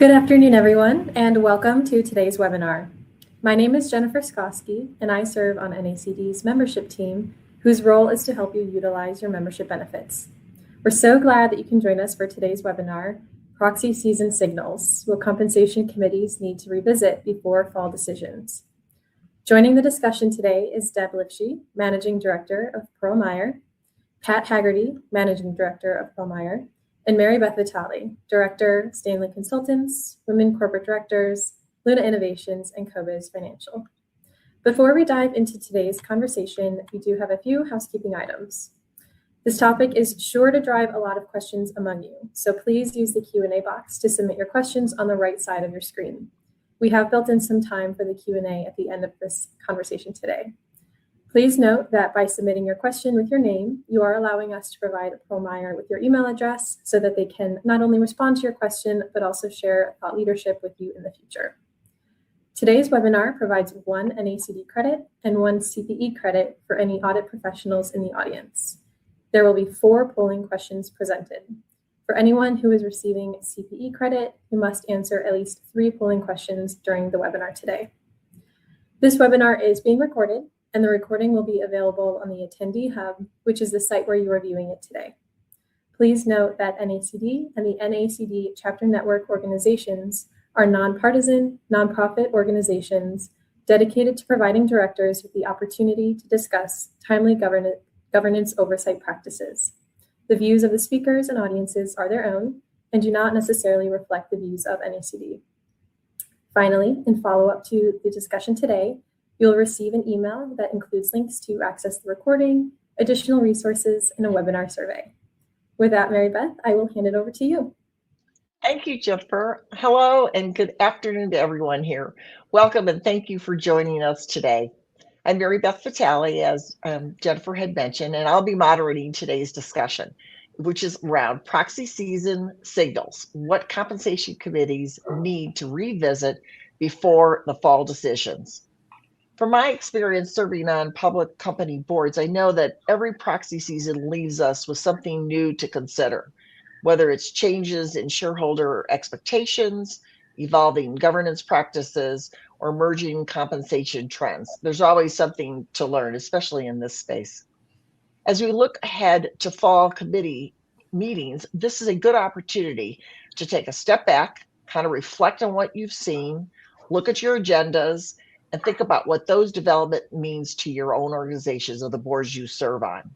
Good afternoon, everyone, and welcome to today's webinar. My name is Jennifer Skoski, and I serve on NACD's membership team, whose role is to help you utilize your membership benefits. We're so glad that you can join us for today's webinar, Proxy Season Signals, what compensation committees need to revisit before fall decisions. Joining the discussion today is Deb Lifshey, Managing Director of Pearl Meyer, Pat Haggerty, Managing Director of Pearl Meyer, and Mary Beth Vitale, Director, Stanley Consultants, Women Corporate Directors, Luna Innovations, and CoBiz Financial. Before we dive into today's conversation, we do have a few housekeeping items. This topic is sure to drive a lot of questions among you, so please use the Q&A box to submit your questions on the right side of your screen. We have built in some time for the Q&A at the end of this conversation today. Please note that by submitting your question with your name, you are allowing us to provide Pearl Meyer with your email address so that they can not only respond to your question, but also share thought leadership with you in the future. Today's webinar provides 1 NACD credit and 1 CPE credit for any audit professionals in the audience. There will be 4 polling questions presented. For anyone who is receiving CPE credit, you must answer at least 3 polling questions during the webinar today. This webinar is being recorded, and the recording will be available on the Attendee Hub, which is the site where you are viewing it today. Please note that NACD and the NACD Chapter Network organizations are nonpartisan, nonprofit organizations dedicated to providing directors with the opportunity to discuss timely governance oversight practices. The views of the speakers and audiences are their own and do not necessarily reflect the views of NACD. Finally, in follow-up to the discussion today, you'll receive an email that includes links to access the recording, additional resources, and a webinar survey. With that, Mary Beth, I will hand it over to you. Thank you, Jennifer. Hello and good afternoon to everyone here. Welcome and thank you for joining us today. I'm Mary Beth Vitale, as Jennifer had mentioned, and I'll be moderating today's discussion, which is around proxy season signals, what compensation committees need to revisit before the fall decisions. From my experience serving on public company boards, I know that every proxy season leaves us with something new to consider, whether it's changes in shareholder expectations, evolving governance practices, or emerging compensation trends. There's always something to learn, especially in this space. As we look ahead to fall committee meetings, this is a good opportunity to take a step back, kind of reflect on what you've seen, look at your agendas, and think about what those development means to your own organizations or the boards you serve on.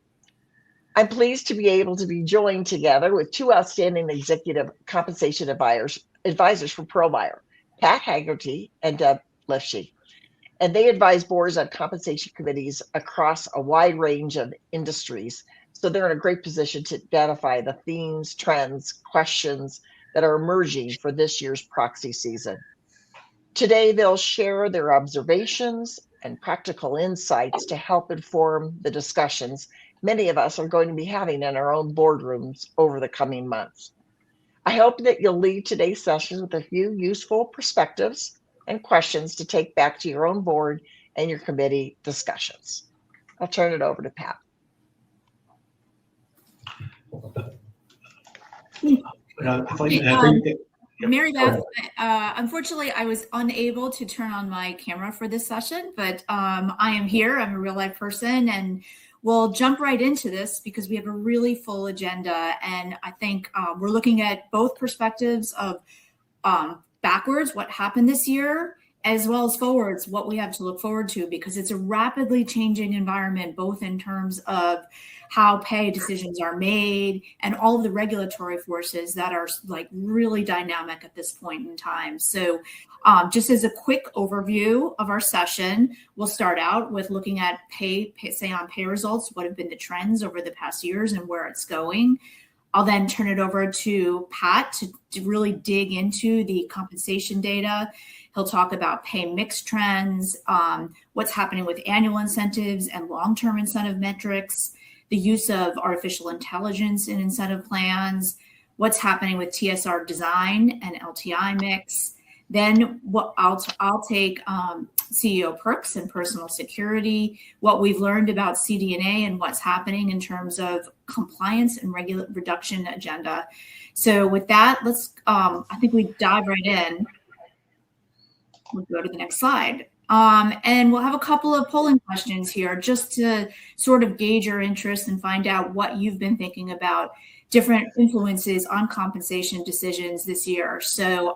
I'm pleased to be able to be joined together with 2 outstanding executive compensation advisors from Pearl Meyer, Pat Haggerty and Deb Lifshey. And they advise boards on compensation committees across a wide range of industries. So they're in a great position to identify the themes, trends, questions that are emerging for this year's proxy season. Today, they'll share their observations and practical insights to help inform the discussions many of us are going to be having in our own boardrooms over the coming months. I hope that you'll leave today's session with a few useful perspectives and questions to take back to your own board and your committee discussions. I'll turn it over to Pat. Mary Beth, unfortunately, I was unable to turn on my camera for this session, but I am here. I'm a real life person, and we'll jump right into this because we have a really full agenda. And I think we're looking at both perspectives of backwards, what happened this year, as well as forwards, what we have to look forward to, because it's a rapidly changing environment, both in terms of how pay decisions are made and all of the regulatory forces that are like really dynamic at this point in time. So just as a quick overview of our session, we'll start out with looking at pay results, what have been the trends over the past years and where it's going. I'll then turn it over to Pat to really dig into the compensation data. He'll talk about pay mix trends, what's happening with annual incentives and long-term incentive metrics, the use of artificial intelligence in incentive plans, what's happening with TSR design and LTI mix. Then what I'll take CEO perks and personal security, what we've learned about CDNA and what's happening in terms of compliance and reduction agenda. So with that, let's, I think we dive right in. We'll go to the next slide. And we'll have a couple of polling questions here just to sort of gauge your interest and find out what you've been thinking about different influences on compensation decisions this year. So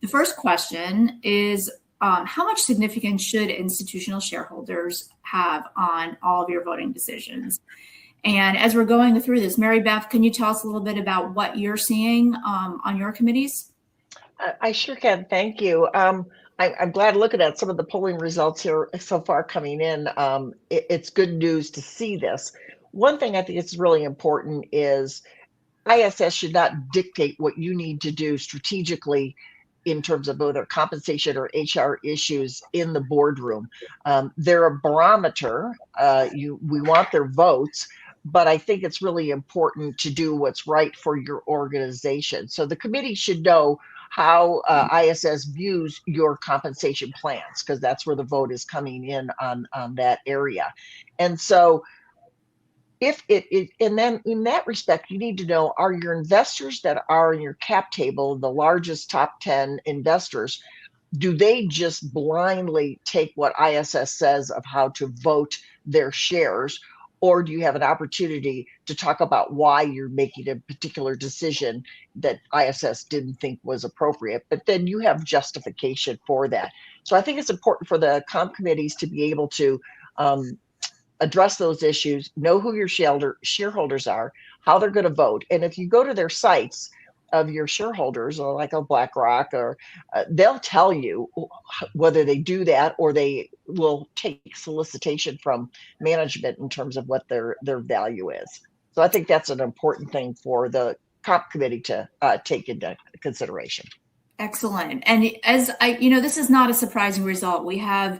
the first question is, how much significance should institutional shareholders have on all of your voting decisions? And as we're going through this, Mary Beth, can you tell us a little bit about what you're seeing on your committees? I sure can. Thank you. I'm glad looking at some of the polling results here so far coming in. It's good news to see this. One thing I think is really important is ISS should not dictate what you need to do strategically in terms of either compensation or HR issues in the boardroom. They're a barometer. We want their votes, but I think it's really important to do what's right for your organization. So the committee should know how ISS views your compensation plans, because that's where the vote is coming in on that area. And so and then in that respect, you need to know, are your investors that are in your cap table, the largest top 10 investors, do they just blindly take what ISS says of how to vote their shares? Or do you have an opportunity to talk about why you're making a particular decision that ISS didn't think was appropriate, but then you have justification for that? So I think it's important for the comp committees to be able to address those issues, know who your shareholders are, how they're going to vote. And if you go to their sites of your shareholders, or like a BlackRock, or they'll tell you whether they do that or they will take solicitation from management in terms of what their value is. So I think that's an important thing for the comp committee to take into consideration. Excellent. And as this is not a surprising result. We have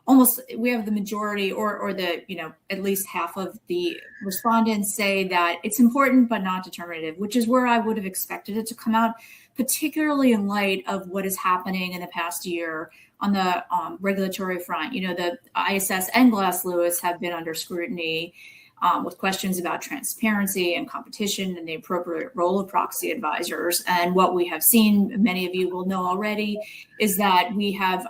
the majority or the, at least half of the respondents say that it's important, but not determinative, which is where I would have expected it to come out, particularly in light of what is happening in the past year on the regulatory front. The ISS and Glass Lewis have been under scrutiny with questions about transparency and competition and the appropriate role of proxy advisors. And what we have seen, many of you will know already, is that we have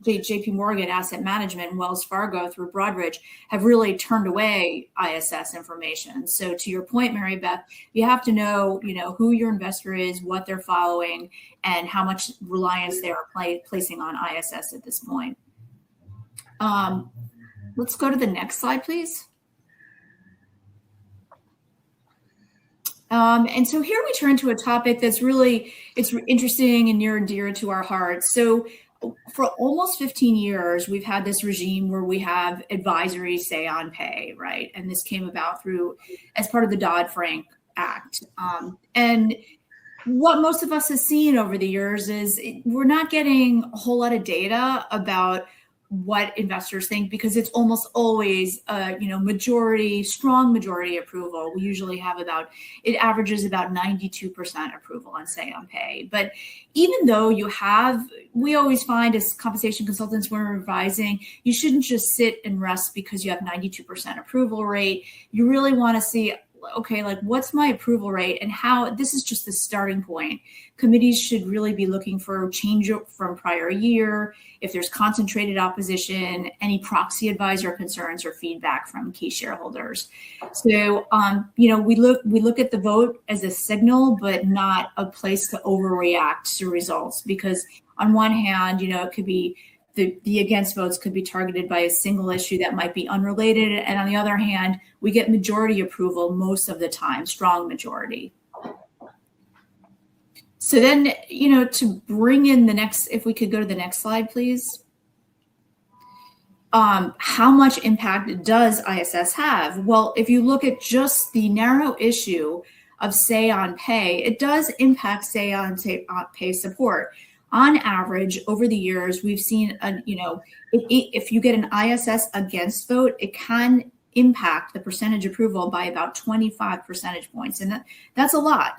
JP Morgan Asset Management and Wells Fargo through Broadridge have really turned away ISS information. So to your point, Mary Beth, you have to know, who your investor is, what they're following, and how much reliance they are placing on ISS at this point. Let's go to the next slide, please. And so here we turn to a topic that's it's interesting and near and dear to our hearts. So for almost 15 years, we've had this regime where we have advisory say on pay, right? And this came about as part of the Dodd-Frank Act. And what most of us have seen over the years is we're not getting a whole lot of data about what investors think, because it's almost always strong majority approval. We usually have it averages about 92% approval on say on pay. But even though we always find as compensation consultants when we're advising, you shouldn't just sit and rest because you have 92% approval rate. You really want to see, okay, what's my approval rate and how this is just the starting point. Committees should really be looking for change from prior year, if there's concentrated opposition, any proxy advisor concerns or feedback from key shareholders. So, we look at the vote as a signal, but not a place to overreact to results, because on one hand, it could be the against votes could be targeted by a single issue that might be unrelated. And on the other hand, we get majority approval most of the time, strong majority. So then, to bring in the next, if we could go to the next slide, please. How much impact does ISS have? Well, if you look at just the narrow issue of say on pay, it does impact say on pay support. On average, over the years, we've seen, if you get an ISS against vote, it can impact the percentage approval by about 25 percentage points. And that's a lot,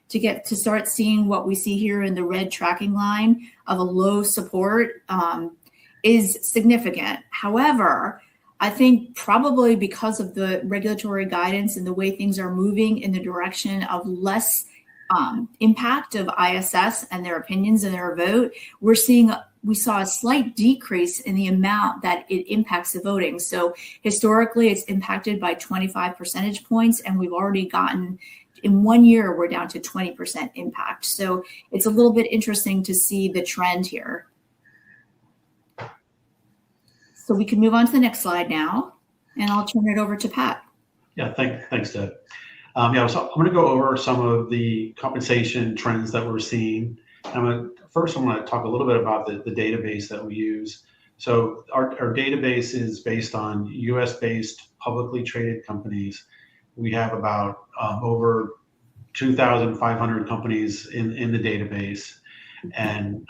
to start seeing what we see here in the red tracking line of a low support. is significant. However, I think probably because of the regulatory guidance and the way things are moving in the direction of less impact of ISS and their opinions and their vote, we saw a slight decrease in the amount that it impacts the voting. So historically, it's impacted by 25 percentage points, and we've already gotten, in 1 year, we're down to 20% impact. So it's a little bit interesting to see the trend here. So we can move on to the next slide now, and I'll turn it over to Pat. Yeah, thanks, Deb. So I'm going to go over some of the compensation trends that we're seeing. First, I'm going to talk a little bit about the database that we use. So our database is based on US-based publicly traded companies. We have about over 2,500 companies in the database. And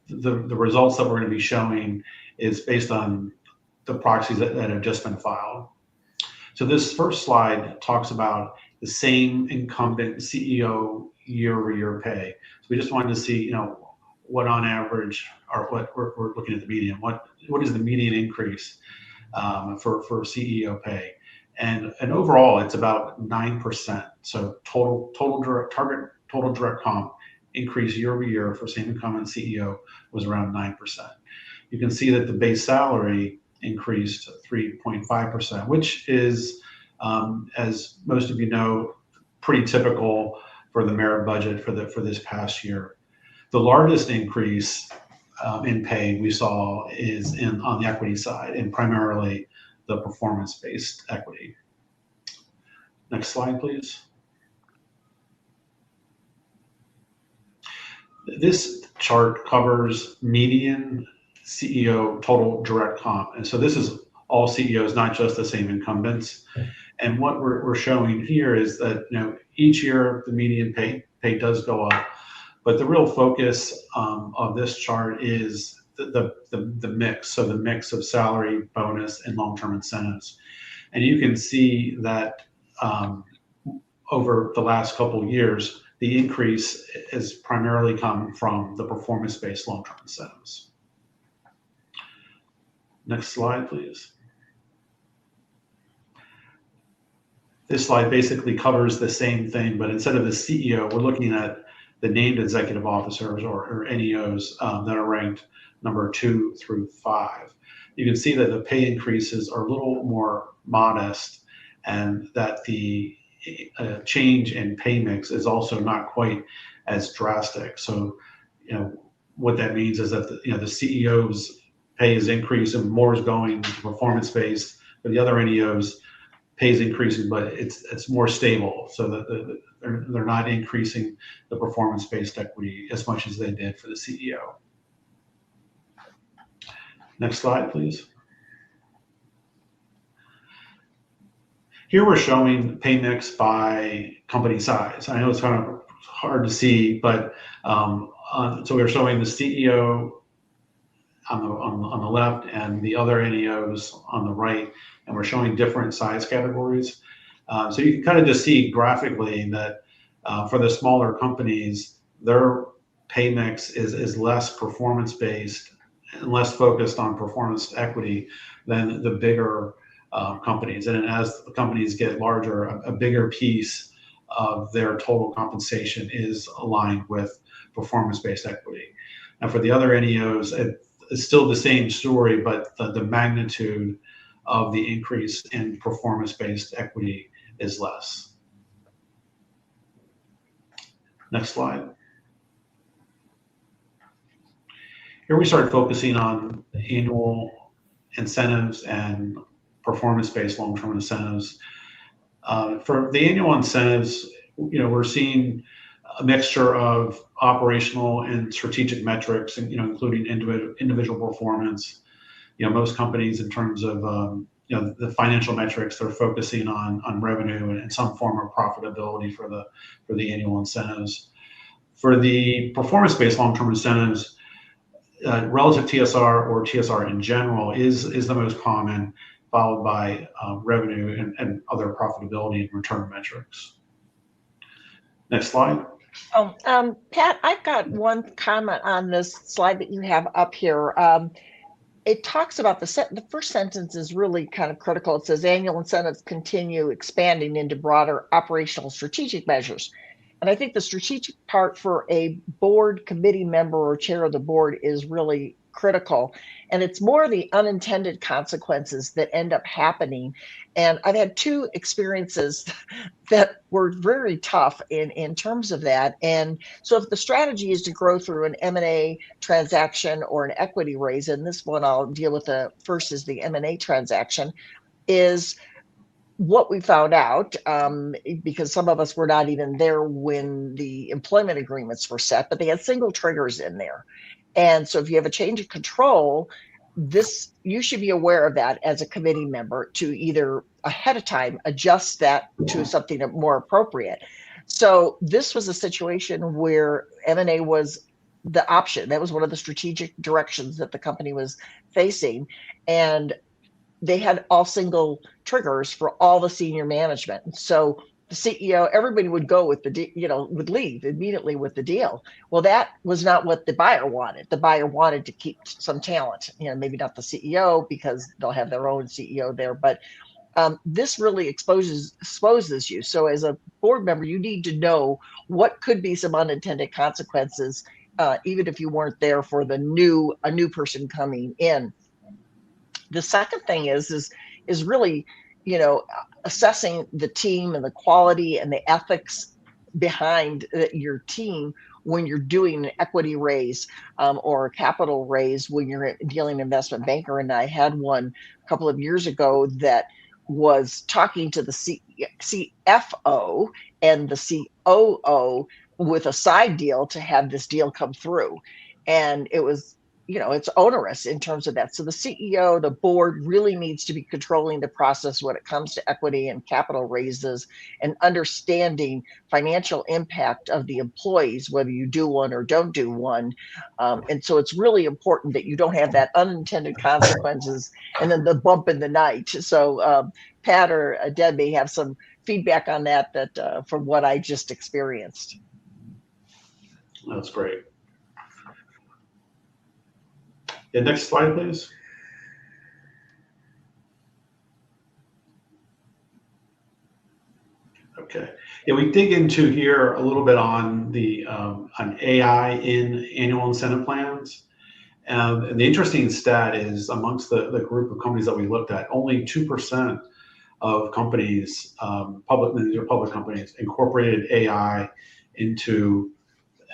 the results that we're going to be showing is based on the proxies that have just been filed. So this first slide talks about the same incumbent CEO year-over-year pay. So we just wanted to see, what on average, or what we're looking at the median. What is the median increase for CEO pay? And overall, it's about 9%. So total direct comp increase year-over-year for same incumbent CEO was around 9%. You can see that the base salary increased 3.5%, which is, as most of you know, pretty typical for the merit budget for this past year. The largest increase in pay we saw is on the equity side, and primarily the performance-based equity. Next slide, please. This chart covers median CEO total direct comp. And so this is all CEOs, not just the same incumbents. And what we're showing here is that each year the median pay does go up, but the real focus of this chart is the mix. So the mix of salary, bonus, and long-term incentives. And you can see that over the last couple of years, the increase has primarily come from the performance-based long-term incentives. Next slide, please. This slide basically covers the same thing, but instead of the CEO, we're looking at the named executive officers or NEOs that are ranked number 2 through 5. You can see that the pay increases are a little more modest, and that the change in pay mix is also not quite as drastic. So, what that means is that the CEO's pay is increasing, more is going to performance-based, but the other NEOs pay is increasing, but it's more stable, so that they're not increasing the performance-based equity as much as they did for the CEO. Next slide, please. Here we're showing pay mix by company size. I know it's kind of hard to see, but so we're showing the CEO on the left and the other NEOs on the right, and we're showing different size categories. So you can kind of just see graphically that for the smaller companies, their pay mix is less performance-based and less focused on performance equity than the bigger companies. And as the companies get larger, a bigger piece of their total compensation is aligned with performance-based equity. And for the other NEOs, it's still the same story, but the magnitude of the increase in performance-based equity is less. Next slide. Here we start focusing on annual incentives and performance-based long-term incentives. For the annual incentives, we're seeing a mixture of operational and strategic metrics, and including individual performance. Most companies, in terms of the financial metrics, they're focusing on revenue and some form of profitability for the annual incentives. For the performance-based long-term incentives, relative TSR or TSR in general is the most common, followed by revenue and other profitability and return metrics. Next slide. Pat, I've got one comment on this slide that you have up here. it talks about the first sentence is really kind of critical. It says annual incentives continue expanding into broader operational strategic measures. And I think the strategic part for a board committee member or chair of the board is really critical. And it's more the unintended consequences that end up happening. And I've had two experiences that were very tough in terms of that. And so if the strategy is to grow through an M&A transaction or an equity raise, and this one I'll deal with first is the M&A transaction, is what we found out, because some of us were not even there when the employment agreements were set, but they had single triggers in there. And so if you have a change of control, you should be aware of that as a committee member to either ahead of time adjust that to something more appropriate. So this was a situation where M&A was the option. That was one of the strategic directions that the company was facing. And they had all single triggers for all the senior management. So the CEO, everybody would go with would leave immediately with the deal. Well, that was not what the buyer wanted. The buyer wanted to keep some talent, maybe not the CEO because they'll have their own CEO there, but this really exposes you. So as a board member, you need to know what could be some unintended consequences, even if you weren't there for a new person coming in. The second thing is really, assessing the team and the quality and the ethics behind your team when you're doing an equity raise or a capital raise when you're dealing investment banker. And I had one a couple of years ago that was talking to the CFO and the COO with a side deal to have this deal come through. And it was, it's onerous in terms of that. So the CEO, the board really needs to be controlling the process when it comes to equity and capital raises and understanding financial impact of the employees, whether you do one or don't do one. And so it's really important that you don't have that unintended consequences and then the bump in the night. So Pat or Deb may have some feedback on that from what I just experienced. That's great. Yeah, next slide, please. Okay. Yeah, we dig into here a little bit on the on AI in annual incentive plans. And the interesting stat is amongst the group of companies that we looked at, only 2% of companies, public companies, incorporated AI into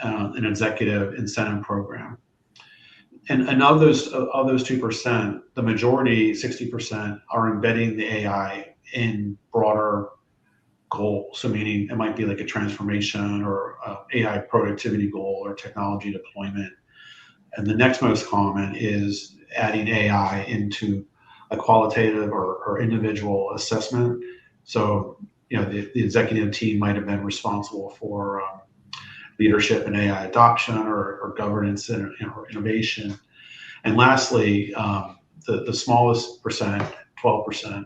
an executive incentive program. And of those 2%, the majority, 60%, are embedding the AI in broader goals. So meaning it might be like a transformation or AI productivity goal or technology deployment. And the next most common is adding AI into a qualitative or individual assessment. So, the executive team might have been responsible for leadership and AI adoption or governance and or innovation. And lastly, the smallest percent, 12%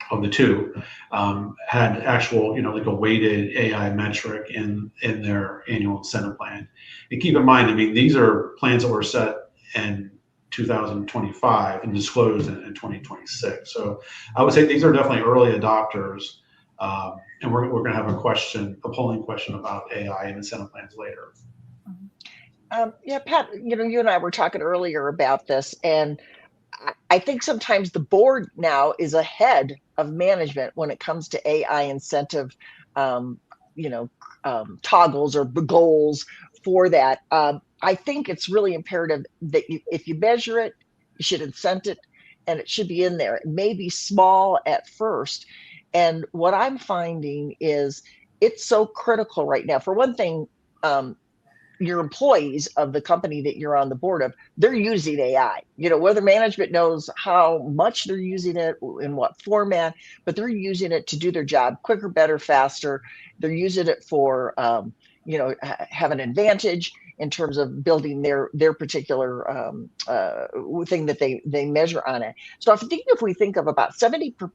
of the two, had actual, like a weighted AI metric in their annual incentive plan. And keep in mind, these are plans that were set in 2025 and disclosed in 2026. So I would say these are definitely early adopters. And we're going to have a polling question about AI and incentive plans later. Yeah, Pat, you and I were talking earlier about this, and I think sometimes the board now is ahead of management when it comes to AI incentive, toggles or goals for that. I think it's really imperative that if you measure it, you should incent it, and it should be in there. It may be small at first. And what I'm finding is it's so critical right now. For one thing, your employees of the company that you're on the board of, they're using AI, whether management knows how much they're using it, in what format, but they're using it to do their job quicker, better, faster. They're using it for, have an advantage in terms of building their particular thing that they measure on it. So if we think of about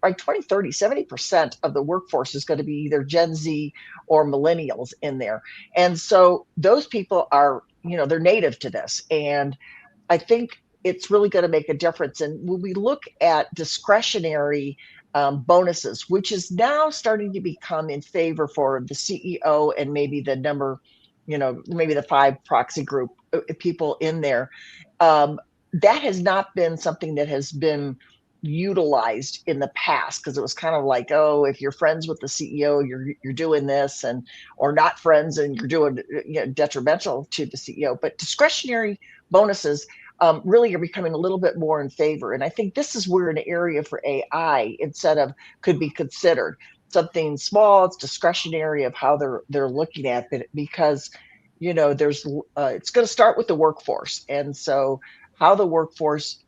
by 2030, 70% of the workforce is going to be either Gen Z or millennials in there. And so those people are, they're native to this. And I think it's really going to make a difference. And when we look at discretionary bonuses, which is now starting to become in favor for the CEO and maybe the maybe the 5 proxy group people in there, that has not been something that has been utilized in the past, because it was kind of like, oh, if you're friends with the CEO, you're doing this, and or not friends and you're doing detrimental to the CEO. But discretionary bonuses really are becoming a little bit more in favor. And I think this is where an area for AI incentive could be considered. Something small, it's discretionary of how they're looking at it, because there's it's going to start with the workforce. And so how the workforce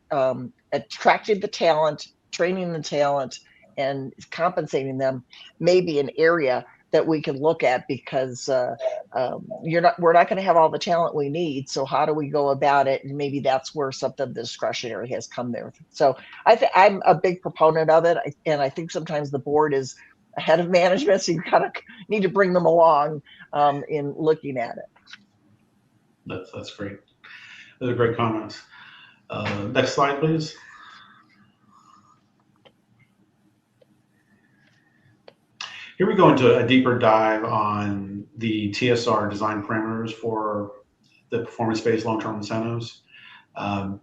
attracting the talent, training the talent, and compensating them may be an area that we can look at, because we're not going to have all the talent we need. So how do we go about it? And maybe that's where something discretionary has come there. So I'm a big proponent of it, and I think sometimes the board is ahead of management, so you kind of need to bring them along in looking at it. That's great. Those are great comments. Next slide, please. Here we go into a deeper dive on the TSR design parameters for the performance-based long-term incentives. So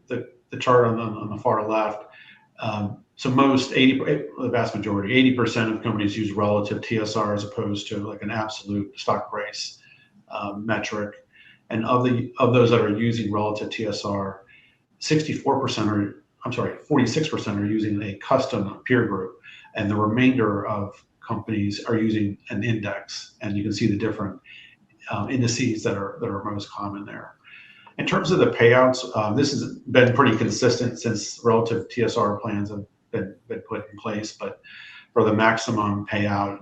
the chart on the far left. So the vast majority, 80% of companies use relative TSR as opposed to like an absolute stock price metric. And of those that are using relative TSR, 46% are using a custom peer group, and the remainder of companies are using an index. And you can see the different indices that are most common there. In terms of the payouts, this has been pretty consistent since relative TSR plans have been put in place. But for the maximum payout,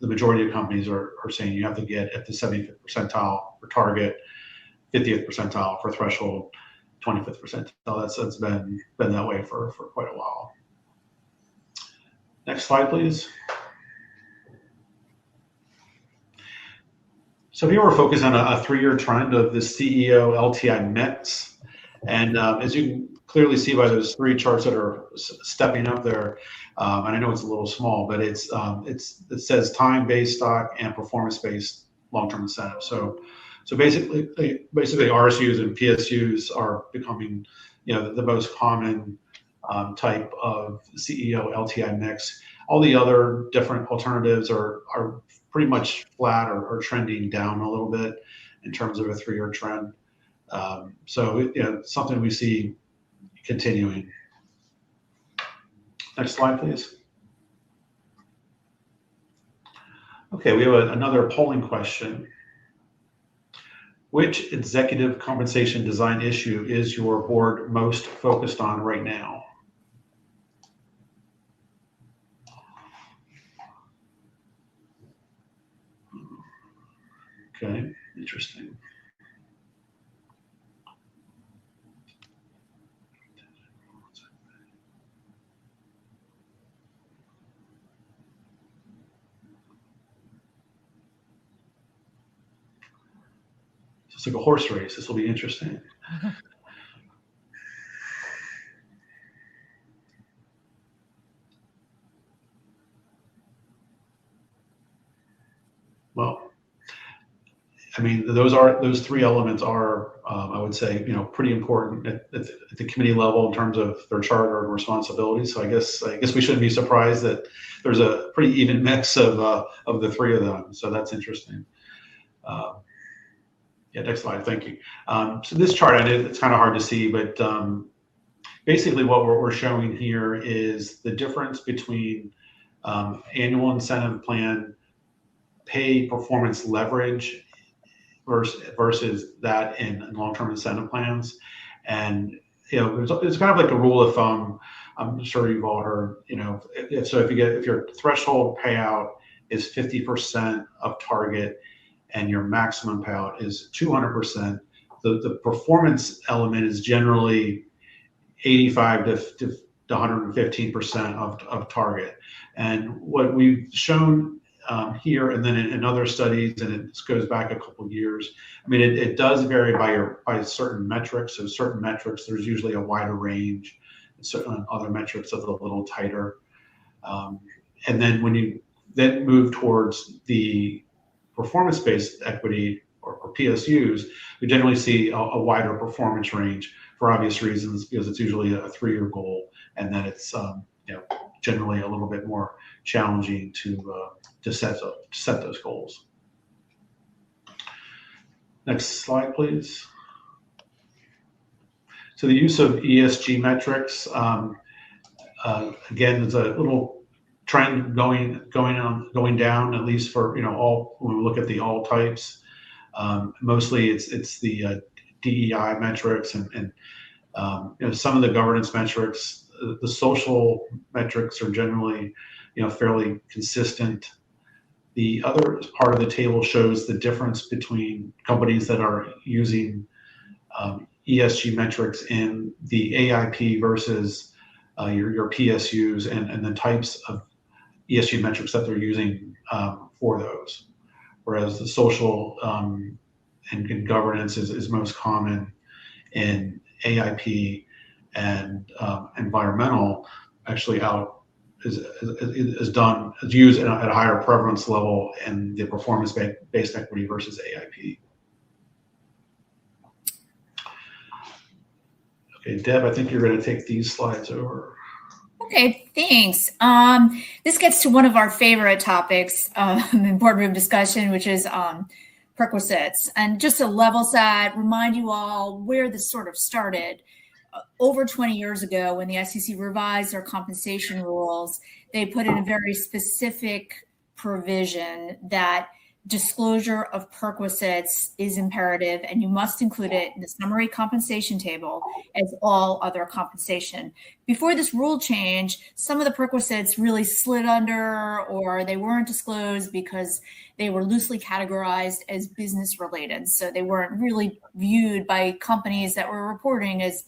the majority of companies are saying you have to get at the 75th percentile for target, 50th percentile for threshold, 25th percentile. That's been that way for quite a while. Next slide, please. So here we're focused on a 3-year trend of the CEO LTI mix. And as you can clearly see by those 3 charts that are stepping up there, and I know it's a little small, but it says time-based stock and performance-based long-term incentive. So basically RSUs and PSUs are becoming the most common type of CEO LTI mix. All the other different alternatives are pretty much flat or trending down a little bit in terms of a 3-year trend. So something we see continuing. Next slide, please. Okay, we have another polling question. Which executive compensation design issue is your board most focused on right now? Okay, interesting. It's like a horse race. This will be interesting. Well, I mean, those 3 elements are, I would say, pretty important at the committee level in terms of their charter and responsibilities. So I guess we shouldn't be surprised that there's a pretty even mix of the 3 of them. So that's interesting. Yeah, next slide. Thank you. So this chart, it's kind of hard to see, but basically what we're showing here is the difference between annual incentive plan pay performance leverage versus that in long-term incentive plans. And it's kind of like a rule of thumb. I'm sure you've all heard. If your threshold payout is 50% of target and your maximum payout is 200%, the performance element is generally 85 to 115% of target. And what we've shown here, and then in other studies, and it goes back a couple of years. I mean, it does vary by certain metrics. So certain metrics, there's usually a wider range. And certain other metrics, it's a little tighter. And then when you then move towards the performance-based equity or PSUs, we generally see a wider performance range for obvious reasons, because it's usually a 3-year goal, and then it's generally a little bit more challenging to set those goals. Next slide, please. So the use of ESG metrics, again, there's a little trend going down, at least for all, when we look at the all types. Mostly it's the DEI metrics and some of the governance metrics. The social metrics are generally fairly consistent. The other part of the table shows the difference between companies that are using ESG metrics in the AIP versus your PSUs, and the types of ESG metrics that they're using for those. Whereas the social and governance is most common in AIP, and environmental actually is used at a higher prevalence level in the performance-based equity versus AIP. Okay, Deb, I think you're going to take these slides over. Okay, thanks. This gets to one of our favorite topics in boardroom discussion, which is perquisites. And just to level set, remind you all where this sort of started. Over 20 years ago, when the SEC revised their compensation rules, they put in a very specific provision that disclosure of perquisites is imperative, and you must include it in the summary compensation table as all other compensation. Before this rule change, some of the perquisites really slid under, or they weren't disclosed because they were loosely categorized as business related. So they weren't really viewed by companies that were reporting as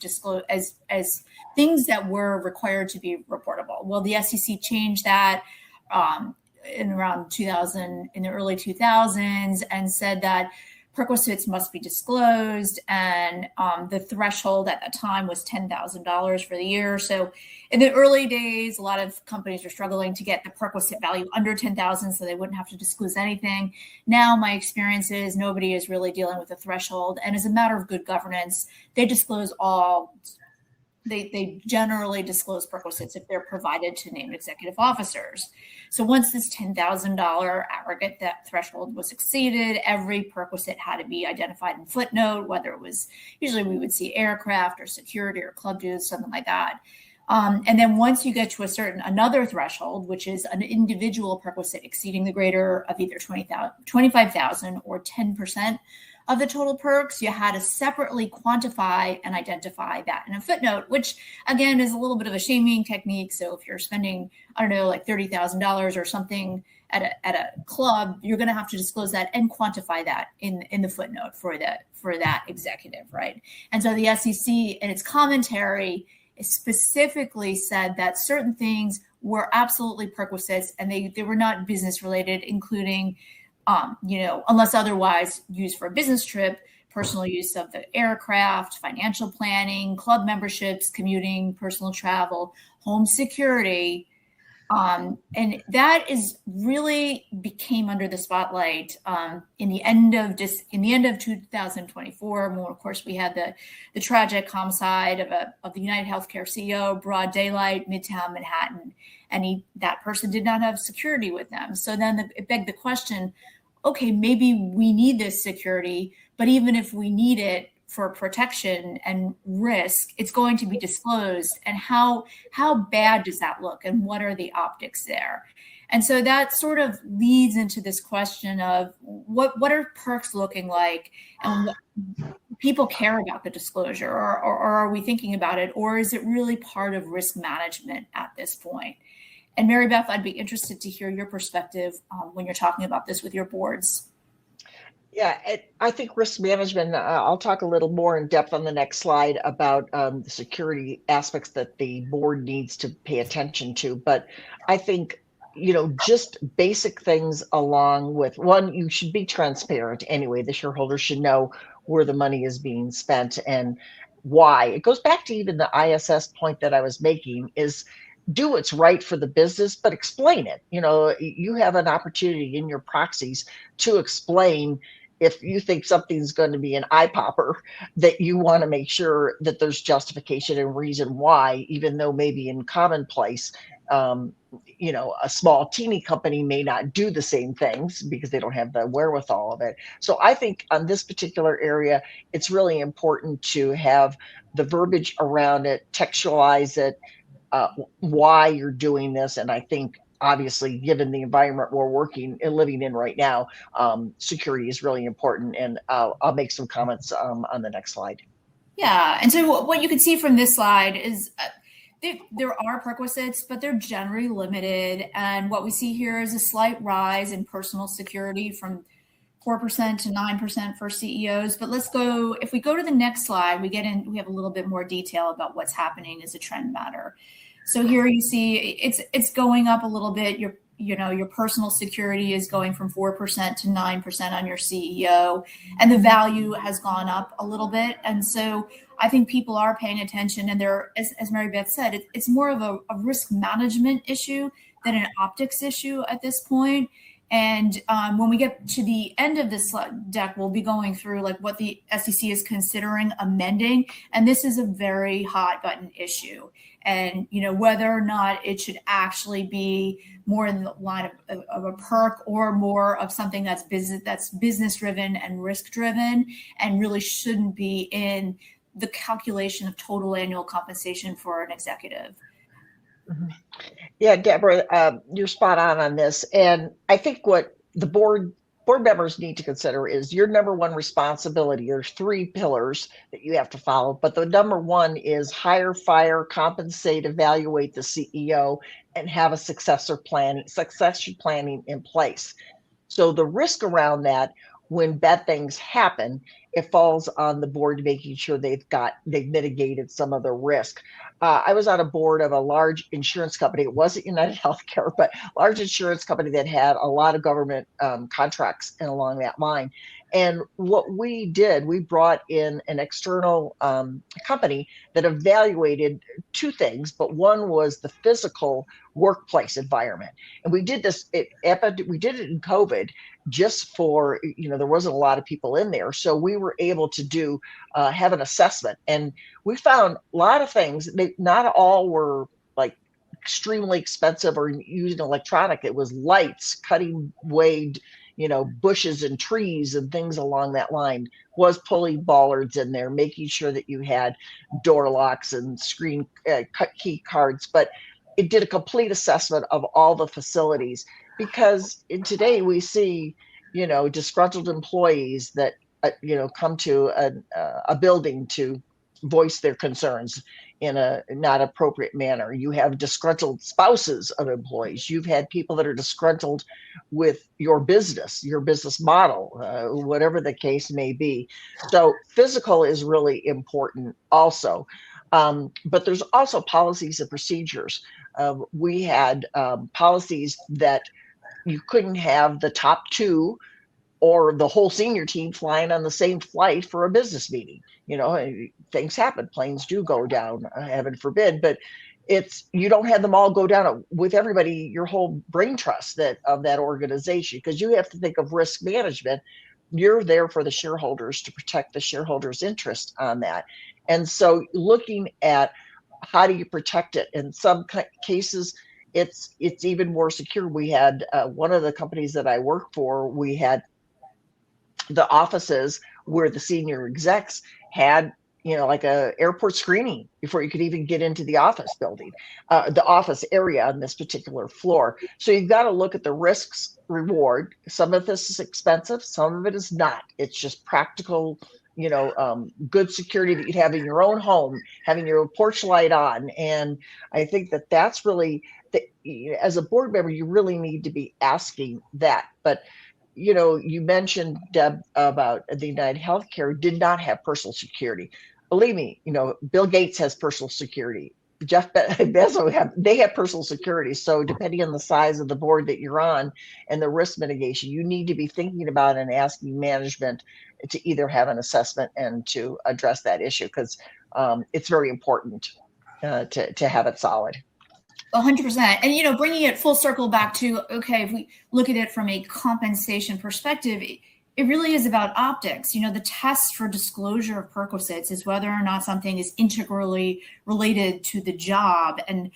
things that were required to be reportable. Well, the SEC changed that in around 2000, in the early 2000s, and said that perquisites must be disclosed, and the threshold at that time was $10,000 for the year. So in the early days, a lot of companies were struggling to get the perquisite value under 10,000, so they wouldn't have to disclose anything. Now my experience is nobody is really dealing with a threshold, and as a matter of good governance, they disclose all. They generally disclose perquisites if they're provided to named executive officers. So once this $10,000 aggregate that threshold was exceeded, every perquisite had to be identified in footnote, whether it was, usually we would see aircraft or security or club dues, something like that. And then once you get to another threshold, which is an individual perquisite exceeding the greater of either 25,000 or 10% of the total perks, you had to separately quantify and identify that in a footnote, which again is a little bit of a shaming technique. So if you're spending, I don't know, like $30,000 or something at a club, you're going to have to disclose that and quantify that in the footnote for that executive, right? And so the SEC in its commentary specifically said that certain things were absolutely perquisites and they were not business related, including unless otherwise used for a business trip, personal use of the aircraft, financial planning, club memberships, commuting, personal travel, home security. And that is really became under the spotlight in the end of 2024, when of course we had the tragic homicide of the United Healthcare CEO, broad daylight, Midtown Manhattan, and that person did not have security with them. So then it begged the question, okay, maybe we need this security, but even if we need it for protection and risk, it's going to be disclosed. And how bad does that look? And what are the optics there? And so that sort of leads into this question of what are perks looking like, and what people care about the disclosure, or are we thinking about it, or is it really part of risk management at this point? And Mary Beth, I'd be interested to hear your perspective when you're talking about this with your boards. Yeah, I think risk management, I'll talk a little more in depth on the next slide about the security aspects that the board needs to pay attention to. But I think just basic things along with one, you should be transparent anyway. The shareholders should know where the money is being spent and why. It goes back to even the ISS point that I was making is do what's right for the business, but explain it. You have an opportunity in your proxies to explain if you think something's going to be an eye popper, that you want to make sure that there's justification and reason why, even though maybe in commonplace, a small teeny company may not do the same things because they don't have the wherewithal of it. So I think on this particular area, it's really important to have the verbiage around it, textualize it, why you're doing this. And I think obviously, given the environment we're working and living in right now, security is really important. And I'll make some comments on the next slide. Yeah, and so what you can see from this slide is there are perquisites, but they're generally limited. And what we see here is a slight rise in personal security from 4% to 9% for CEOs. But if we go to the next slide, we have a little bit more detail about what's happening as a trend matter. So here you see it's going up a little bit. Your personal security is going from 4% to 9% on your CEO, and the value has gone up a little bit. And so I think people are paying attention, and as Mary Beth said, it's more of a risk management issue than an optics issue at this point. And when we get to the end of this deck, we'll be going through like what the SEC is considering amending. And this is a very hot button issue. And, whether or not it should actually be more in the line of a perk or more of something that's business driven and risk driven, and really shouldn't be in the calculation of total annual compensation for an executive. Mm-hmm. Yeah, Deborah, you're spot on this. And I think what the board members need to consider is your number one responsibility. There's 3 pillars that you have to follow, but the number one is hire, fire, compensate, evaluate the CEO, and have a succession planning in place. So the risk around that, when bad things happen, it falls on the board making sure they've mitigated some of the risk. I was on a board of a large insurance company. It wasn't United Healthcare, but large insurance company that had a lot of government contracts and along that line. And what we did, we brought in an external company that evaluated 2 things, but one was the physical workplace environment. And we did this, we did it in COVID just for, there wasn't a lot of people in there. So we were able to have an assessment, and we found a lot of things. Not all were like extremely expensive or using electronic. It was lights, cutting away, bushes and trees and things along that line. Was pulling bollards in there, making sure that you had door locks and screen key cards. But it did a complete assessment of all the facilities, because today we see, disgruntled employees that, come to a building to voice their concerns in a not appropriate manner. You have disgruntled spouses of employees. You've had people that are disgruntled with your business model, whatever the case may be. So physical is really important also. But there's also policies and procedures. We had policies that you couldn't have the top 2 or the whole senior team flying on the same flight for a business meeting. Things happen. Planes do go down, heaven forbid, but you don't have them all go down with everybody, your whole brain trust of that organization, because you have to think of risk management. You're there for the shareholders to protect the shareholders' interest on that. And so looking at how do you protect it? In some cases, it's even more secure. We had one of the companies that I work for, we had the offices where the senior execs had, like a airport screening before you could even get into the office building, the office area on this particular floor. So you've got to look at the risks reward. Some of this is expensive, some of it is not. It's just practical, good security that you'd have in your own home, having your porch light on. And I think that's really, as a board member, you really need to be asking that. But you mentioned, Deb, about the United Healthcare did not have personal security. Believe me, Bill Gates has personal security. Jeff Bezos they have personal security. So depending on the size of the board that you're on and the risk mitigation, you need to be thinking about and asking management to either have an assessment and to address that issue, because it's very important to have it solid. 100%. And, bringing it full circle back to, okay, if we look at it from a compensation perspective, it really is about optics. The test for disclosure of perquisites is whether or not something is integrally related to the job. And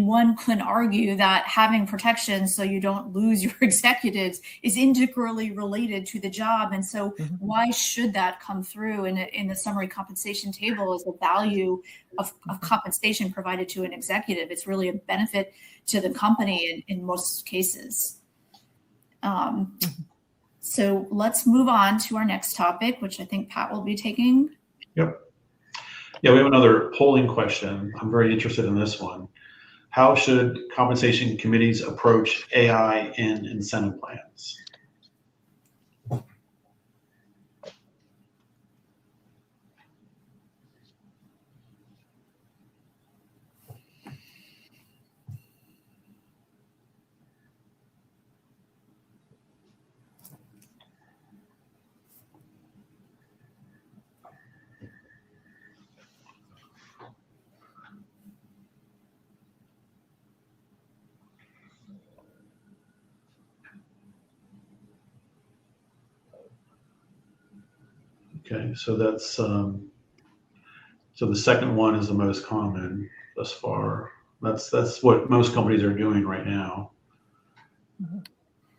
one could argue that having protection so you don't lose your executives is integrally related to the job. And so why should that come through in the summary compensation table as the value of compensation provided to an executive? It's really a benefit to the company in most cases. So let's move on to our next topic, which I think Pat will be taking. Yep. Yeah, we have another polling question. I'm very interested in this one. How should compensation committees approach AI in incentive plans? Okay, so that's so the second one is the most common thus far. That's what most companies are doing right now.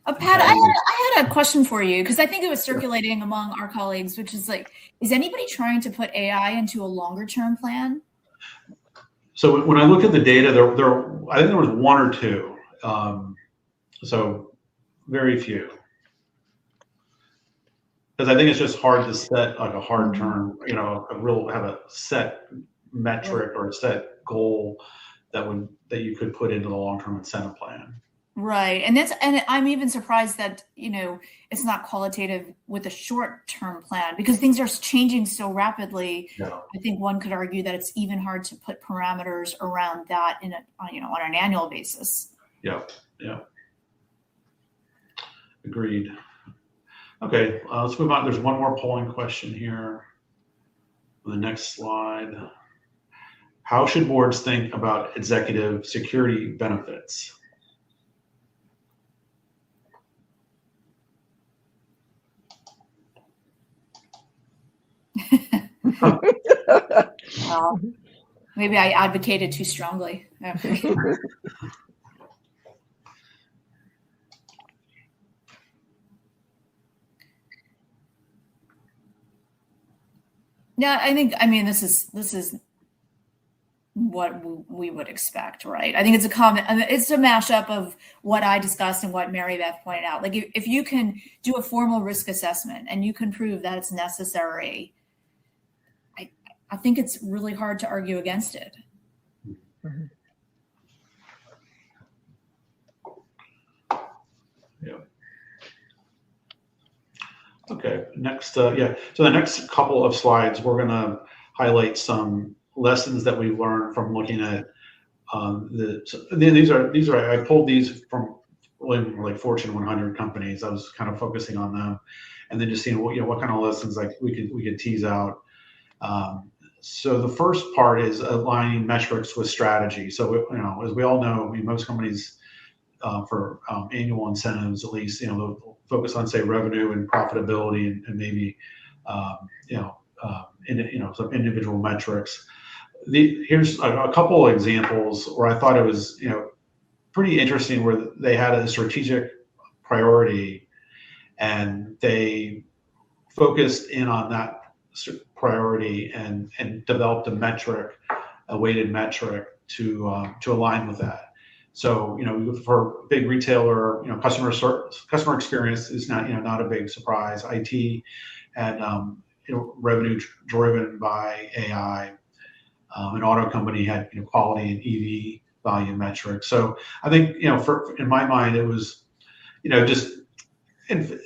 Pat, I had a question for you, because I think it was circulating among our colleagues, which is like, is anybody trying to put AI into a longer term plan? So when I look at the data, I think there was one or two. So very few. Because I think it's just hard to set like a hard term, have a set metric or a set goal that you could put into the long-term incentive plan. Right. And I'm even surprised that, it's not qualitative with a short-term plan, because things are changing so rapidly. Yeah. I think one could argue that it's even hard to put parameters around that on an annual basis. Yeah. Agreed. Okay, let's move on. There's one more polling question here on the next slide. How should boards think about executive security benefits? Well, maybe I advocated too strongly. Yeah, this is what we would expect, right? I think it's a mashup of what I discussed and what Mary Beth pointed out. Like if you can do a formal risk assessment and you can prove that it's necessary, I think it's really hard to argue against it. Mm-hmm. Yeah. Okay, next, So the next couple of slides, we're going to highlight some lessons that we learned from looking at these are I pulled these from like Fortune 100 companies. I was kind of focusing on them, and then just seeing what kind of lessons like we could tease out. So the first part is aligning metrics with strategy. So as we all know, most companies for annual incentives, at least, they'll focus on, say, revenue and profitability and maybe some individual metrics. Here's a couple of examples where I thought it was pretty interesting, where they had a strategic priority and they focused in on that priority and developed a weighted metric to align with that. So for a big retailer, customer experience is not a big surprise. IT and revenue driven by AI. An auto company had quality and EV volume metrics. So I think in my mind, it was just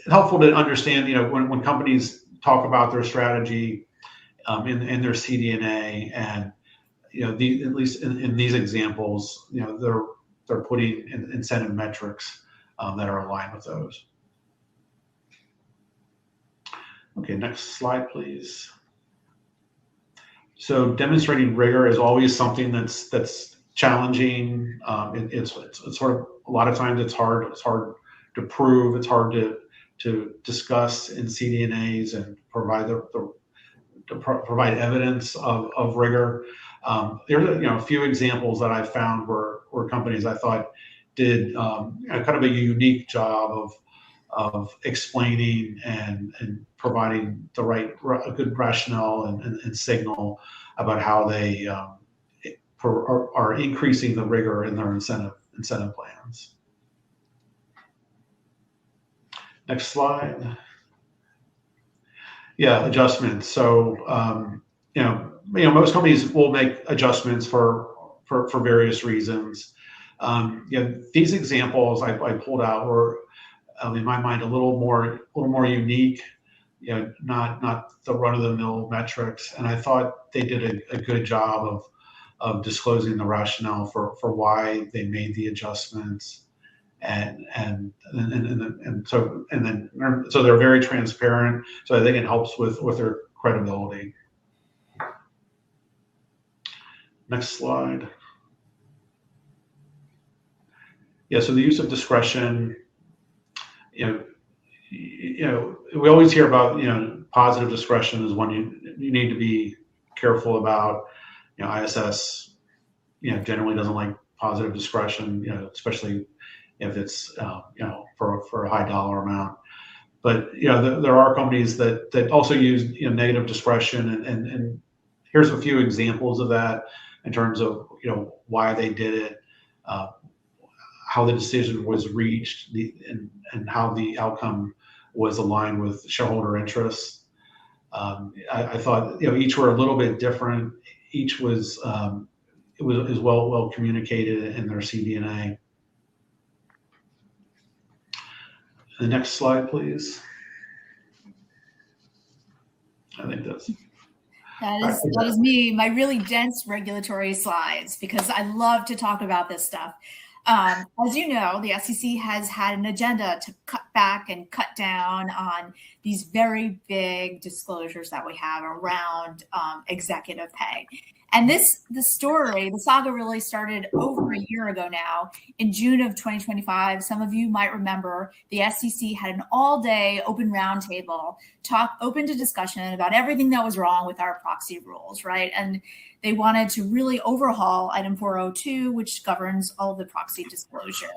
helpful to understand when companies talk about their strategy in their CDNA, and at least in these examples, they're putting incentive metrics that are aligned with those. Okay, next slide, please. So demonstrating rigor is always something that's challenging. It's sort of, a lot of times it's hard to prove. It's hard to discuss in CDNAs and provide provide evidence of rigor. There's a few examples that I found were companies I thought did kind of a unique job of explaining and providing a good rationale and signal about how they are increasing the rigor in their incentive plans. Next slide. Yeah, adjustments. So most companies will make adjustments for various reasons. These examples I pulled out were, in my mind, a little more unique. Not the run-of-the-mill metrics, and I thought they did a good job of disclosing the rationale for why they made the adjustments, and so they're very transparent. So I think it helps with their credibility. Next slide. Yeah, so the use of discretion. We always hear about positive discretion is one you need to be careful about. ISS generally doesn't like positive discretion, especially if it's for a high dollar amount. But there are companies that also use negative discretion, and here's a few examples of that in terms of why they did it, how the decision was reached, and how the outcome was aligned with shareholder interests. I thought each were a little bit different. Each was well communicated in their CDNA. The next slide, please. I think that is me, my really dense regulatory slides, because I love to talk about this stuff. As you know, the SEC has had an agenda to cut back and cut down on these very big disclosures that we have around executive pay. And the saga really started over a year ago now. In June of 2025, some of you might remember the SEC had an all-day open roundtable, open to discussion about everything that was wrong with our proxy rules, right? And they wanted to really overhaul item 402, which governs all of the proxy disclosure.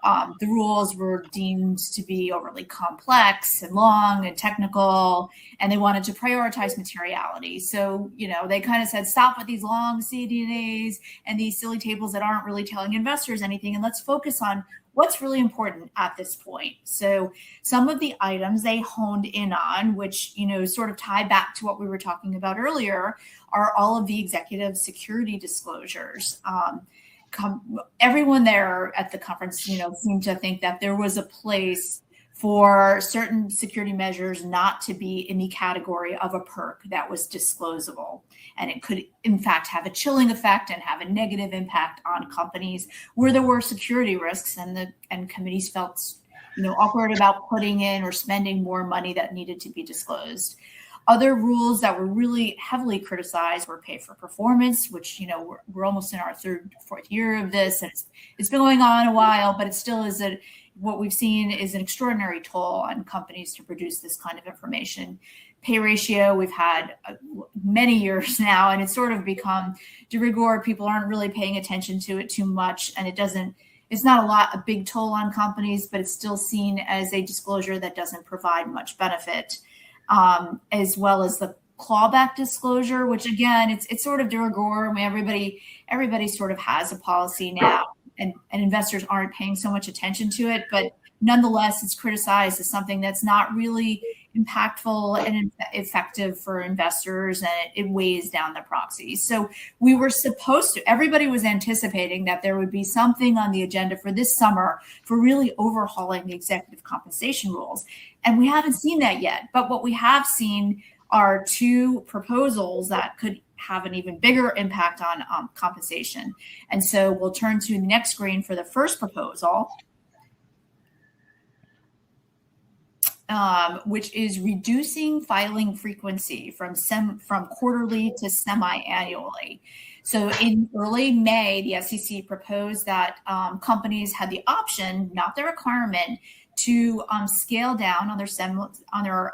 The rules were deemed to be overly complex and long and technical, and they wanted to prioritize materiality. So, they kind of said, stop with these long CDNAs and these silly tables that aren't really telling investors anything, and let's focus on what's really important at this point. So some of the items they honed in on, which, sort of tie back to what we were talking about earlier, are all of the executive security disclosures. Everyone there at the conference, seemed to think that there was a place for certain security measures not to be in the category of a perk that was disclosable. And it could, in fact, have a chilling effect and have a negative impact on companies where there were security risks, and committees felt, awkward about putting in or spending more money that needed to be disclosed. Other rules that were really heavily criticized were pay for performance, which, we're almost in our fourth year of this, and it's been going on a while, but it still is what we've seen is an extraordinary toll on companies to produce this kind of information. Pay ratio, we've had many years now, and it's sort of become de rigueur. People aren't really paying attention to it too much, and it's not a big toll on companies, but it's still seen as a disclosure that doesn't provide much benefit. As well as the clawback disclosure, which again, it's sort of de rigueur. I mean, everybody sort of has a policy now, and investors aren't paying so much attention to it, but nonetheless, it's criticized as something that's not really impactful and effective for investors, and it weighs down the proxies. So everybody was anticipating that there would be something on the agenda for this summer for really overhauling the executive compensation rules. And we haven't seen that yet. But what we have seen are two proposals that could have an even bigger impact on compensation. And so we'll turn to the next screen for the first proposal, which is reducing filing frequency from quarterly to semi-annually. So in early May, the SEC proposed that companies had the option, not the requirement, to scale down on their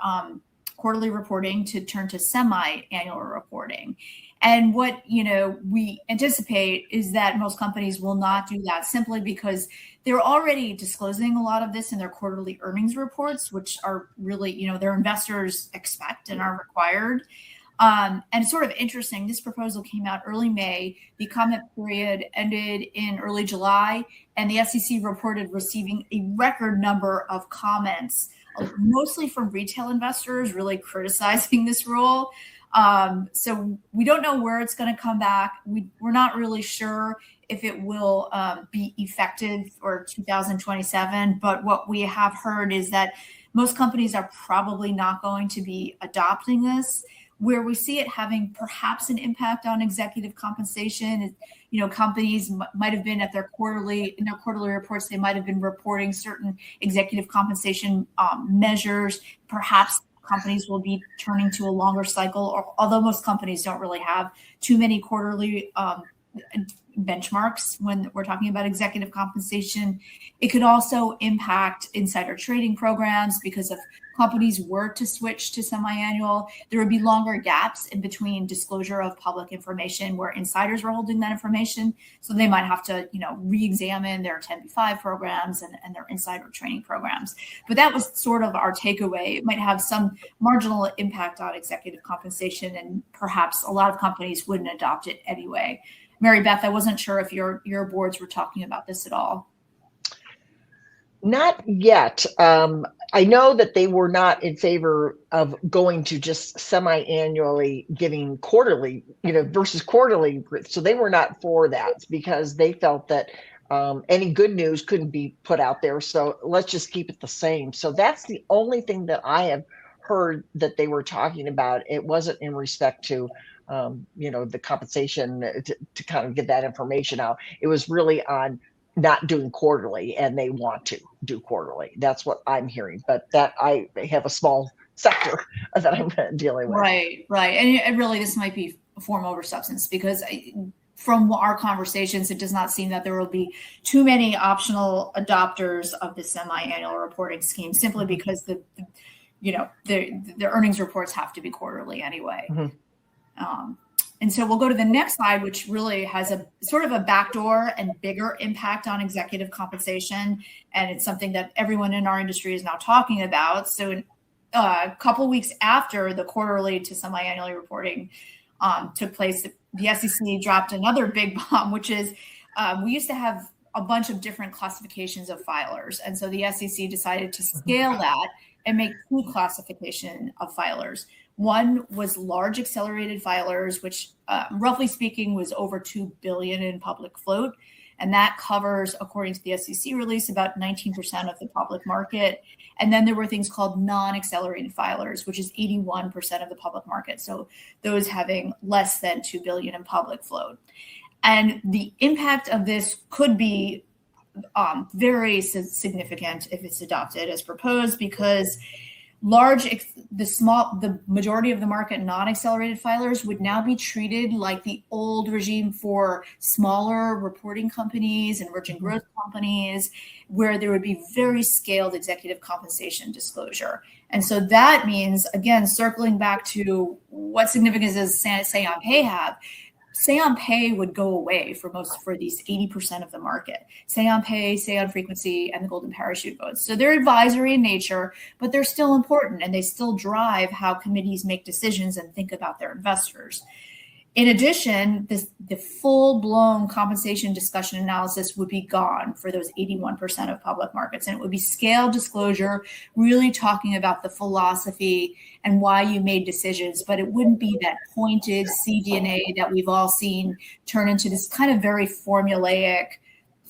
quarterly reporting to turn to semi-annual reporting. And what we anticipate is that most companies will not do that simply because they're already disclosing a lot of this in their quarterly earnings reports, which are really, their investors expect and are required. And it's sort of interesting. This proposal came out early May. The comment period ended in early July, and the SEC reported receiving a record number of comments, mostly from retail investors, really criticizing this rule. So we don't know where it's going to come back. We're not really sure if it will be effective for 2027. But what we have heard is that most companies are probably not going to be adopting this. Where we see it having perhaps an impact on executive compensation, companies might have been in their quarterly reports, they might have been reporting certain executive compensation measures. Perhaps companies will be turning to a longer cycle, although most companies don't really have too many quarterly benchmarks when we're talking about executive compensation. It could also impact insider trading programs because if companies were to switch to semi-annual, there would be longer gaps in between disclosure of public information where insiders were holding that information. So they might have to, re-examine their 10b-5 programs and their insider training programs. But that was sort of our takeaway. It might have some marginal impact on executive compensation, and perhaps a lot of companies wouldn't adopt it anyway. Mary Beth, I wasn't sure if your boards were talking about this at all. Not yet. I know that they were not in favor of going to just semi-annually giving quarterly, versus quarterly. So they were not for that because they felt that any good news couldn't be put out there. So let's just keep it the same. So that's the only thing that I have heard that they were talking about. It wasn't in respect to the compensation to kind of get that information out. It was really on not doing quarterly, and they want to do quarterly. That's what I'm hearing, but that I have a small sector that I'm dealing with. Right. And really, this might be form over substance because from our conversations, it does not seem that there will be too many optional adopters of the semi-annual reporting scheme simply because the earnings reports have to be quarterly anyway. Mm-hmm. And so we'll go to the next slide, which really has a sort of a backdoor and bigger impact on executive compensation. And it's something that everyone in our industry is now talking about. So a couple weeks after the quarterly to semi-annually reporting took place, the SEC dropped another big bomb, which is we used to have a bunch of different classifications of filers. And so the SEC decided to scale that and make two classification of filers. One was large accelerated filers, which roughly speaking was over 2 billion in public float. And that covers, according to the SEC release, about 19% of the public market. And then there were things called non-accelerated filers, which is 81% of the public market. So those having less than 2 billion in public float. And the impact of this could be very significant if it's adopted as proposed, because the majority of the market non-accelerated filers would now be treated like the old regime for smaller reporting companies and emerging growth companies, where there would be very scaled executive compensation disclosure. And so that means, again, circling back to what significance does Say on Pay have? Say on Pay would go away for these 80% of the market. Say on Pay, Say on Frequency, and the Golden Parachute votes. So they're advisory in nature, but they're still important, and they still drive how committees make decisions and think about their investors. In addition, the full-blown compensation discussion analysis would be gone for those 81% of public markets, and it would be scaled disclosure, really talking about the philosophy and why you made decisions, but it wouldn't be that pointed CDNA that we've all seen turn into this kind of very formulaic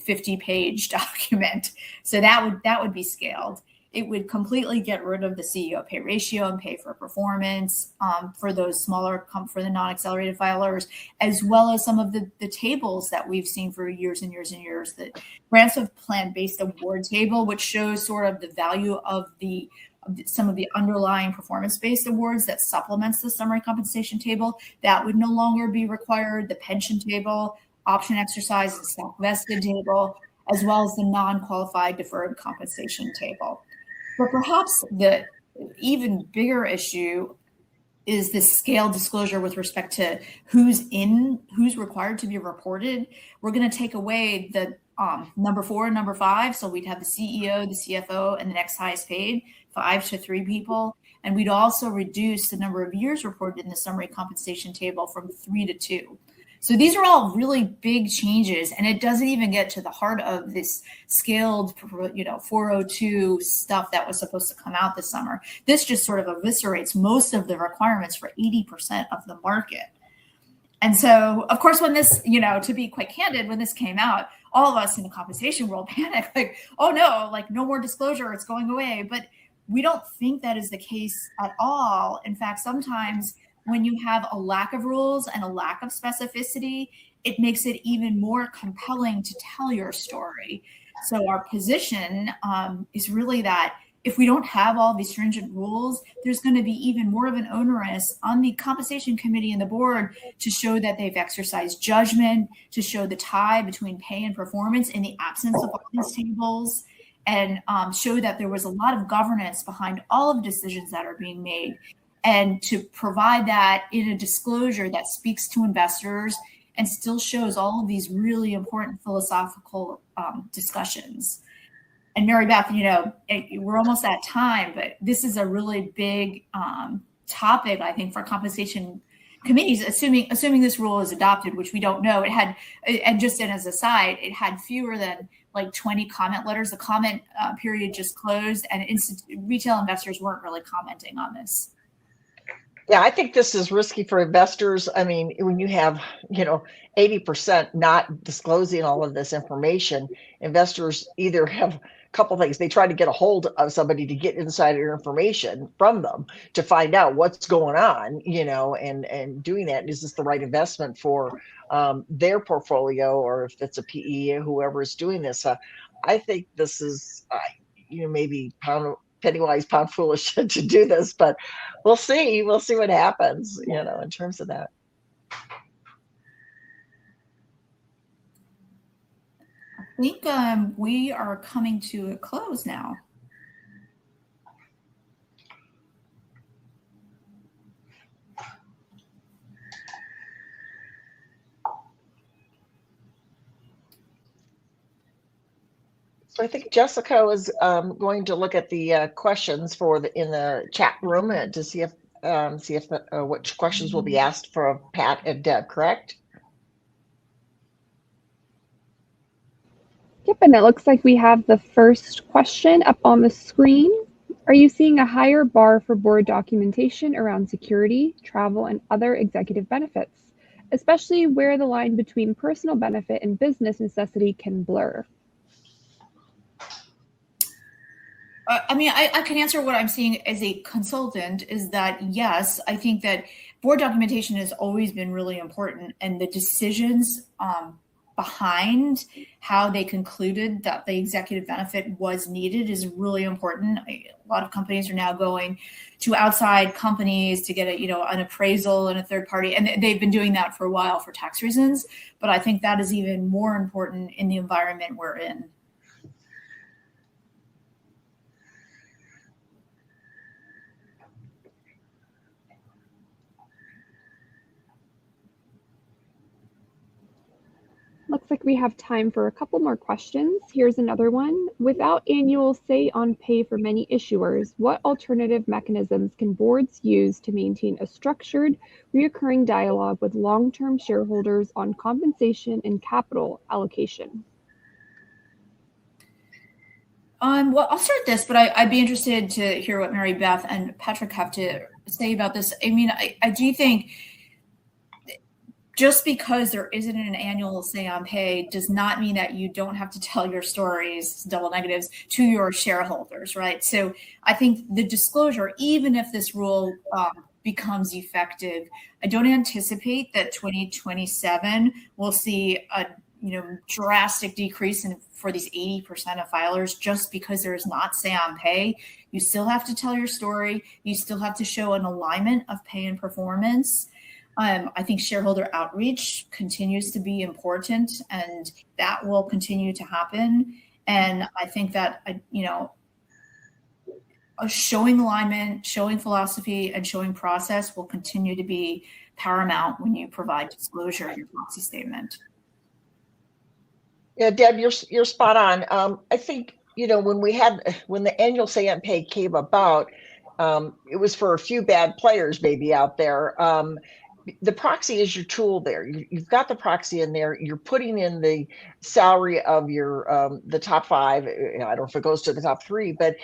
50-page document. So that would be scaled. It would completely get rid of the CEO pay ratio and pay for performance for those smaller, for the non-accelerated filers, as well as some of the tables that we've seen for years and years and years. The grants of plan-based award table, which shows sort of the value of some of the underlying performance-based awards that supplements the summary compensation table, that would no longer be required. The pension table, option exercise and stock vested table, as well as the non-qualified deferred compensation table. But perhaps the even bigger issue is the scale disclosure with respect to who's required to be reported. We're going to take away the number 4 and number 5. So we'd have the CEO, the CFO, and the next highest paid, 5 to 3 people. And we'd also reduce the number of years reported in the summary compensation table from 3 to 2. So these are all really big changes, and it doesn't even get to the heart of this scaled, 402 stuff that was supposed to come out this summer. This just sort of eviscerates most of the requirements for 80% of the market. And so, of course, when this, to be quite candid, when this came out, all of us in the compensation world panicked, like, oh no, like no more disclosure, it's going away. But we don't think that is the case at all. In fact, sometimes when you have a lack of rules and a lack of specificity, it makes it even more compelling to tell your story. So our position is really that if we don't have all these stringent rules, there's going to be even more of an onus on the compensation committee and the board to show that they've exercised judgment, to show the tie between pay and performance in the absence of all these tables, and show that there was a lot of governance behind all of the decisions that are being made, and to provide that in a disclosure that speaks to investors and still shows all of these really important philosophical discussions. And Mary Beth, we're almost at time, but this is a really big topic, I think, for compensation committees, assuming this rule is adopted, which we don't know. It had, and just as a side, it had fewer than like 20 comment letters. The comment period just closed, and retail investors weren't really commenting on this. Yeah, I think this is risky for investors. I mean, when you have, 80% not disclosing all of this information, investors either have a couple things. They try to get a hold of somebody to get insider information from them to find out what's going on, and doing that. Is this the right investment for their portfolio, or if it's a PE, whoever is doing this? I think this is, maybe penny wise, pound foolish to do this, but we'll see what happens, in terms of that. I think we are coming to a close now. So I think Jessica is going to look at the questions in the chat room to see if which questions will be asked for Pat and Deb, correct? Yep, and it looks like we have the first question up on the screen. Are you seeing a higher bar for board documentation around security, travel, and other executive benefits, especially where the line between personal benefit and business necessity can blur? I can answer what I'm seeing as a consultant is that, yes, I think that board documentation has always been really important, and the decisions behind how they concluded that the executive benefit was needed is really important. A lot of companies are now going to outside companies to get an appraisal and a third party, and they've been doing that for a while for tax reasons. But I think that is even more important in the environment we're in. Looks like we have time for a couple more questions. Here's another one. Without annual say on pay for many issuers, what alternative mechanisms can boards use to maintain a structured, reoccurring dialogue with long-term shareholders on compensation and capital allocation? Well, I'll start this, but I'd be interested to hear what Mary Beth and Patrick have to say about this. I mean, I do think just because there isn't an annual say on pay does not mean that you don't have to tell your stories, double negatives, to your shareholders, right? So I think the disclosure, even if this rule becomes effective, I don't anticipate that 2027 will see a drastic decrease for these 80% of filers just because there is not say on pay. You still have to tell your story. You still have to show an alignment of pay and performance. I think shareholder outreach continues to be important, and that will continue to happen. And I think that, showing alignment, showing philosophy, and showing process will continue to be paramount when you provide disclosure in your proxy statement. Yeah, Deb, you're spot on. I think, when the annual say on pay came about, it was for a few bad players maybe out there. The proxy is your tool there. You've got the proxy in there. You're putting in the salary of your the top 5. I don't know if it goes to the top 3, but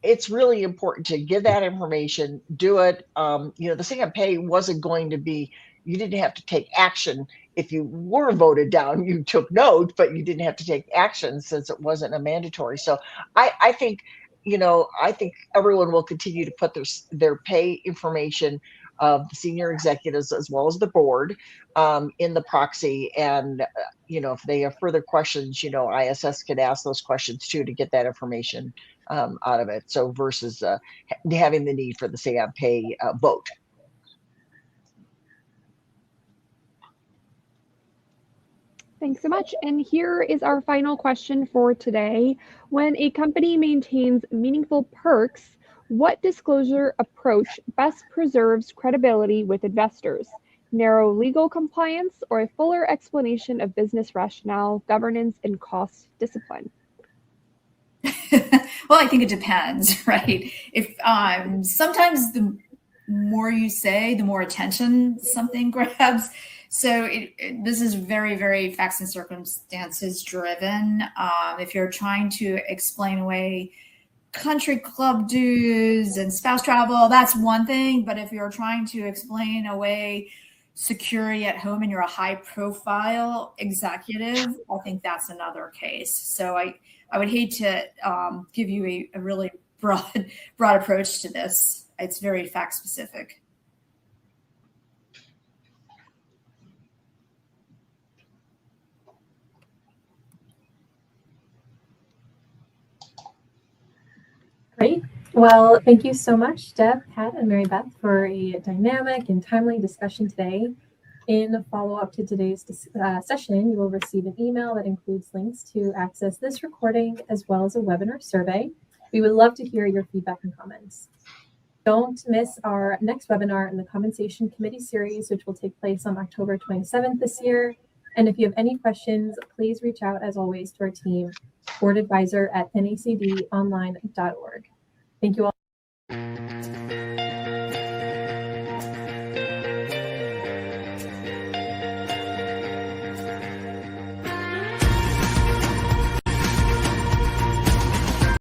it's really important to give that information, do it. The say on pay wasn't going to be, you didn't have to take action. If you were voted down, you took note, but you didn't have to take action since it wasn't a mandatory. So I think, I think everyone will continue to put their pay information of the senior executives as well as the board in the proxy. And, if they have further questions, ISS could ask those questions too to get that information out of it. So versus having the need for the say on pay vote. Thanks so much. And here is our final question for today. When a company maintains meaningful perks, what disclosure approach best preserves credibility with investors? Narrow legal compliance or a fuller explanation of business rationale, governance, and cost discipline? Well, I think it depends, right? If sometimes the more you say, the more attention something grabs. So this is very, very facts and circumstances driven. If you're trying to explain away country club dues and spouse travel, that's one thing. But if you're trying to explain away security at home and you're a high profile executive, I think that's another case. So I would hate to give you a really broad approach to this. It's very fact specific. Great. Well, thank you so much, Deb, Pat, and Mary Beth, for a dynamic and timely discussion today. In follow-up to today's session, you will receive an email that includes links to access this recording as well as a webinar survey. We would love to hear your feedback and comments. Don't miss our next webinar in the Compensation Committee series, which will take place on October 27th this year. And if you have any questions, please reach out, as always, to our team, boardadvisor@nacdonline.org. Thank you all.